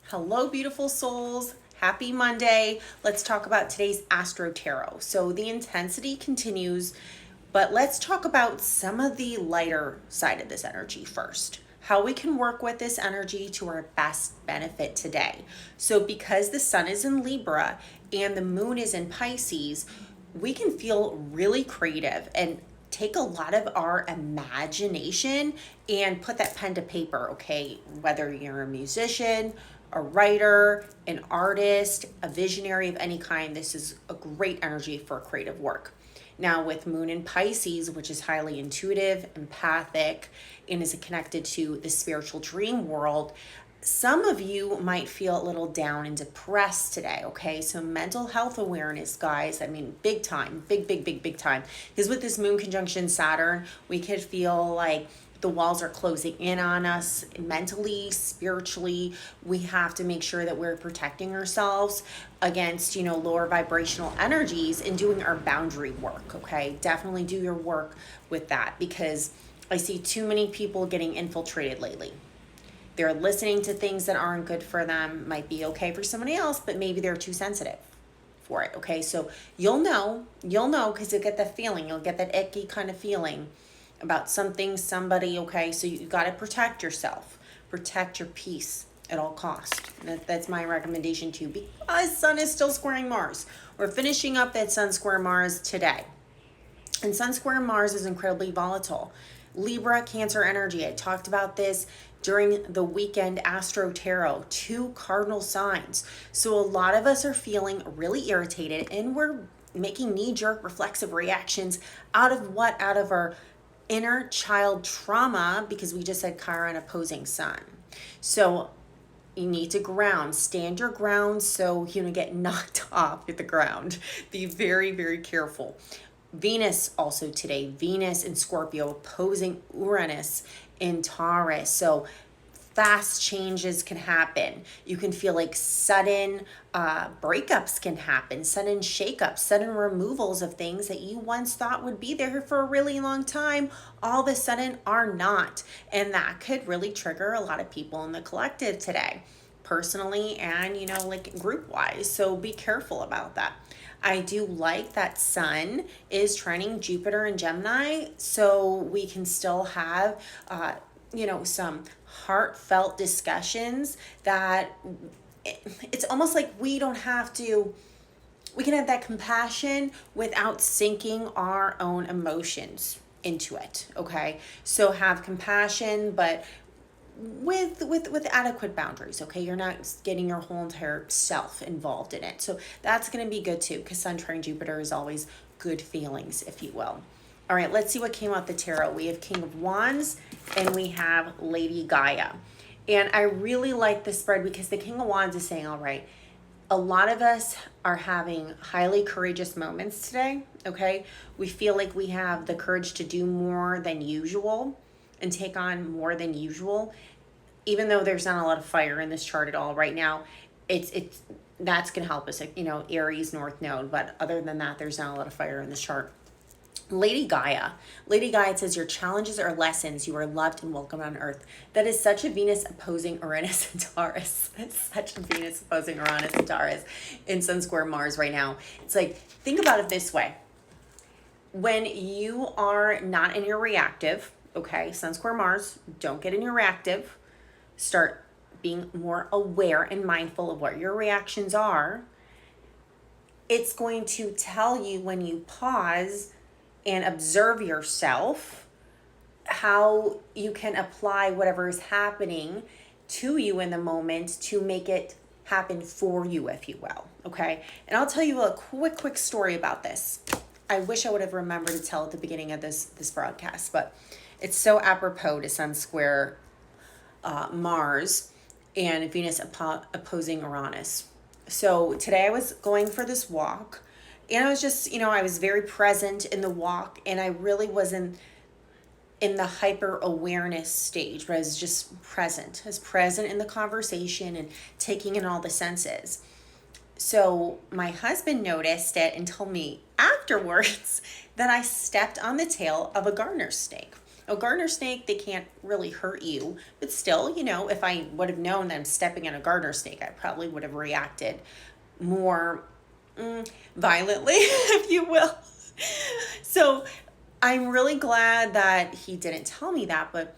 Hello, beautiful souls. Happy Monday. Let's talk about today's AstroTarot. So the intensity continues, but let's talk about some of the lighter side of this energy first. How we can work with this energy to our best benefit today. So because the sun is in Libra and the moon is in Pisces, we can feel really creative and take a lot of our imagination and put that pen to paper, okay? Whether you're a musician, a writer, an artist, a visionary of any kind, this is a great energy for creative work. Now, with Moon in Pisces, which is highly intuitive, empathic, and is connected to the spiritual dream world, some of you might feel a little down and depressed today, okay? So mental health awareness, guys, I mean, big time, big time. Because with this moon conjunction Saturn, we could feel like the walls are closing in on us mentally, spiritually. We have to make sure that we're protecting ourselves against, lower vibrational energies and doing our boundary work, okay? Definitely do your work with that because I see too many people getting infiltrated lately. They're listening to things that aren't good for them, might be okay for somebody else, but maybe they're too sensitive for it, okay? So you'll know because you'll get that feeling, you'll get that icky kind of feeling about something, somebody, okay? So you got to protect yourself, protect your peace at all costs. That's my recommendation to you because Sun is still squaring Mars. We're finishing up that Sun square Mars today. And Sun square Mars is incredibly volatile. Libra, Cancer energy. I talked about this during the weekend Astro Tarot, 2 cardinal signs. So a lot of us are feeling really irritated and we're making knee-jerk reflexive reactions out of what? Out of our inner child trauma because we just had Chiron opposing Sun. So you need to ground, stand your ground so you don't get knocked off at the ground. Be very, very careful. Venus also today, Venus in Scorpio opposing Uranus in Taurus. So fast changes can happen. You can feel like sudden breakups can happen, sudden shakeups, sudden removals of things that you once thought would be there for a really long time, all of a sudden are not. And that could really trigger a lot of people in the collective today, personally and, like group-wise. So be careful about that. I do like that Sun is trining Jupiter in Gemini, so we can still have, some heartfelt discussions that it's almost like we can have that compassion without sinking our own emotions into it, okay? So have compassion, but with adequate boundaries, okay? You're not getting your whole entire self involved in it. So that's going to be good too, because Sun trine Jupiter is always good feelings, if you will. All right, let's see what came out the tarot. We have King of Wands and we have Lady Gaia. And I really like this spread because the King of Wands is saying, all right, a lot of us are having highly courageous moments today, okay? We feel like we have the courage to do more than usual and take on more than usual. Even though there's not a lot of fire in this chart at all right now, it's that's going to help us, Aries North Node. But other than that, there's not a lot of fire in this chart. Lady Gaia, it says your challenges are lessons. You are loved and welcome on earth. That is such a Venus opposing Uranus and Taurus. It's such a Venus opposing Uranus and Taurus in Sun square Mars right now. It's like, think about it this way. When you are not in your reactive, okay, Sun square Mars, don't get in your reactive. Start being more aware and mindful of what your reactions are. It's going to tell you when you pause and observe yourself, how you can apply whatever is happening to you in the moment to make it happen for you, if you will, okay? And I'll tell you a quick story about this. I wish I would have remembered to tell at the beginning of this broadcast, but it's so apropos to Sun square Mars and Venus opposing Uranus. So today I was going for this walk and I was just, I was very present in the walk and I really wasn't in the hyper awareness stage, but I was just present. I was present in the conversation and taking in all the senses. So my husband noticed it and told me afterwards that I stepped on the tail of a gardener snake. A garter snake, they can't really hurt you, but still, you know, if I would have known that I'm stepping on a garter snake, I probably would have reacted more violently, if you will. So I'm really glad that he didn't tell me that, but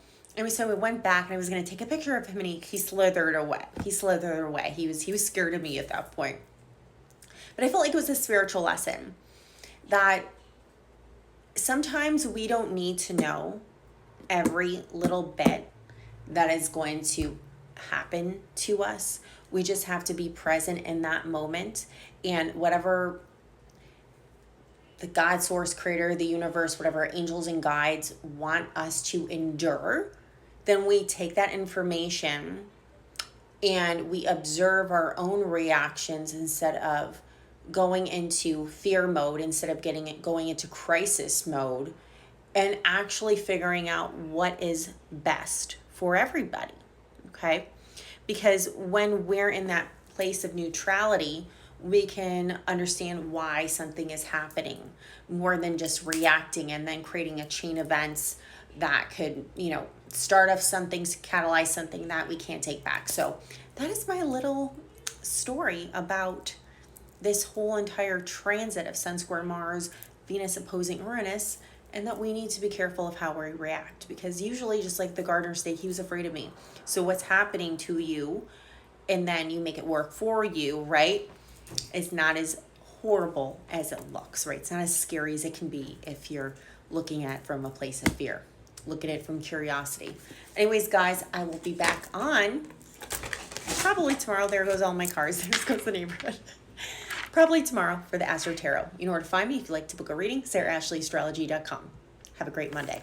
so we went back and I was going to take a picture of him, and he slithered away. He was scared of me at that point. But I felt like it was a spiritual lesson that sometimes we don't need to know every little bit that is going to happen to us. We just have to be present in that moment, and whatever the God, source, creator, the universe, whatever angels and guides want us to endure, then we take that information and we observe our own reactions instead of going into fear mode, instead of going into crisis mode, and actually figuring out what is best for everybody. Okay? Because when we're in that place of neutrality, we can understand why something is happening more than just reacting and then creating a chain of events that could, start off something, catalyze something that we can't take back. So that is my little story about this whole entire transit of Sun square Mars, Venus opposing Uranus, and that we need to be careful of how we react, because usually, just like the garter snake, he was afraid of me. So what's happening to you, and then you make it work for you, right? It's not as horrible as it looks, right? It's not as scary as it can be if you're looking at it from a place of fear. Look at it from curiosity. Anyways, guys, I will be back on probably tomorrow. There goes all my cars. There goes the neighborhood. Probably tomorrow for the AstroTarot. You know where to find me if you'd like to book a reading, SarahAshleyAstrology.com. Have a great Monday.